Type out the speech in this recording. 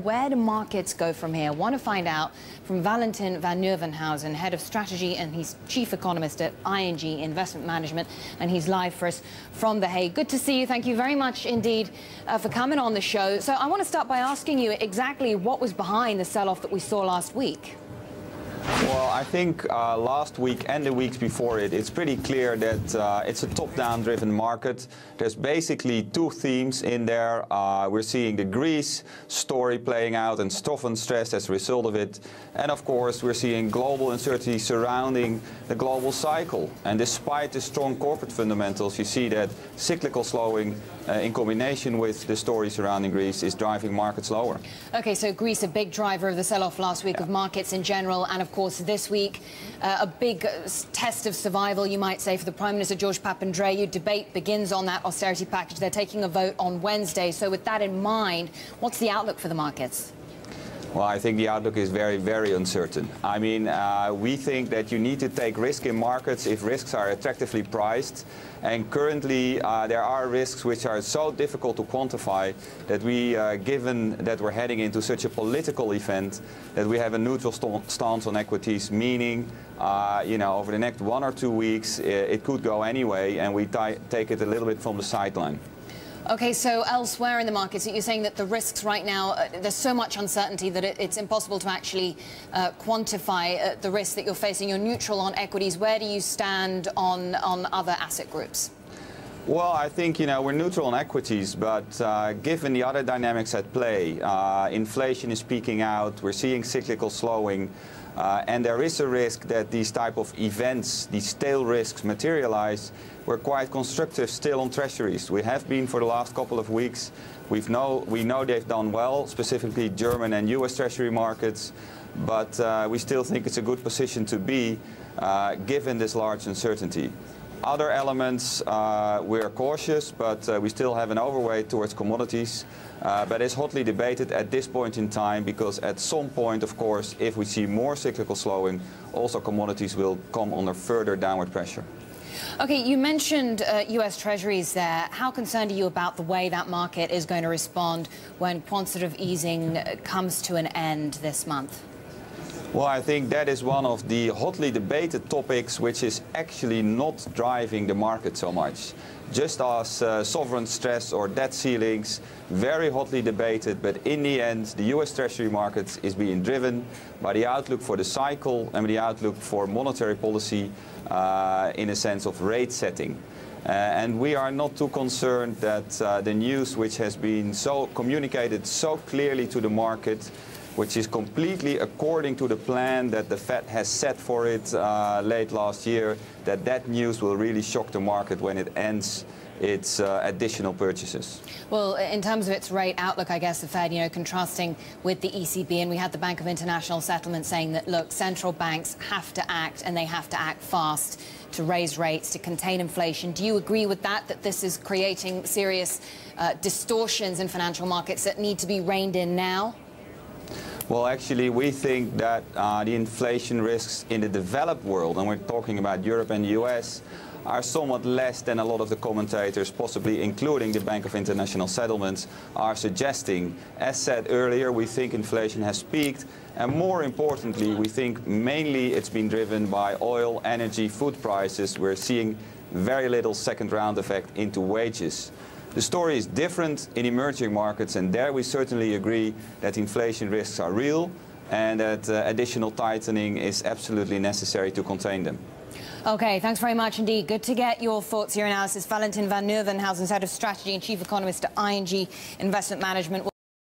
Where do markets go from here? I want to find out from Valentijn van Nieuwenhuijzen, Head of Strategy, and he's Chief Economist at ING Investment Management, and he's live for us from The Hague. Good to see you. Thank you very much indeed for coming on the show. So I want to start by asking you exactly what was behind the sell-off that we saw last week. Well, I think last week and the weeks before it, it's pretty clear that it's a top-down driven market. There's basically two themes in there. We're seeing the Greece story playing out and sovereign stress as a result of it. And of course, we're seeing global uncertainty surrounding the global cycle. And despite the strong corporate fundamentals, you see that cyclical slowing in combination with the story surrounding Greece is driving markets lower. Okay, so Greece, a big driver of the sell-off last week of markets in general, and of course this week a big test of survival, you might say, for the Prime Minister George Papandreou. Debate begins on that austerity package. They're taking a vote on Wednesday. So with that in mind, what's the outlook for the markets? Well, I think the outlook is very, very uncertain. I mean, we think that you need to take risk in markets if risks are attractively priced. And currently, there are risks which are so difficult to quantify that we, given that we're heading into such a political event, that we have a neutral stance on equities, meaning, over the next 1 or 2 weeks, it could go anyway, and we take it a little bit from the sideline. Okay, so elsewhere in the markets, you're saying that the risks right now, there's so much uncertainty that it's impossible to actually quantify the risk that you're facing. You're neutral on equities. Where do you stand on other asset groups? Well, I think, we're neutral on equities, but given the other dynamics at play, inflation is peaking out, we're seeing cyclical slowing, and there is a risk that these type of events, these tail risks materialize. We're quite constructive still on Treasuries. We have been for the last couple of weeks. We know they've done well, specifically German and US Treasury markets, but we still think it's a good position to be given this large uncertainty. Other elements, we're cautious, but we still have an overweight towards commodities. But it's hotly debated at this point in time because at some point, of course, if we see more cyclical slowing, also commodities will come under further downward pressure. Okay, you mentioned US Treasuries there. How concerned are you about the way that market is going to respond when quantitative easing comes to an end this month? Well, I think that is one of the hotly debated topics which is actually not driving the market so much. Just as sovereign stress or debt ceilings, very hotly debated, but in the end the US Treasury market is being driven by the outlook for the cycle and the outlook for monetary policy in a sense of rate setting. And we are not too concerned that the news which has been so communicated so clearly to the market, which is completely according to the plan that the Fed has set for it late last year, that news will really shock the market when it ends its additional purchases. Well, in terms of its rate outlook, I guess the Fed, contrasting with the ECB, and we had the Bank of International Settlement saying that, look, central banks have to act, and they have to act fast to raise rates, to contain inflation. Do you agree with that this is creating serious distortions in financial markets that need to be reined in now? Well, actually, we think that the inflation risks in the developed world, and we're talking about Europe and the US, are somewhat less than a lot of the commentators, possibly including the Bank of International Settlements, are suggesting. As said earlier, we think inflation has peaked, and more importantly, we think mainly it's been driven by oil, energy, food prices. We're seeing very little second-round effect into wages. The story is different in emerging markets, and there we certainly agree that inflation risks are real and that additional tightening is absolutely necessary to contain them. Okay, thanks very much indeed. Good to get your thoughts, your analysis. Valentijn van Nieuwenhuijzen, Head of Strategy and Chief Economist at ING Investment Management.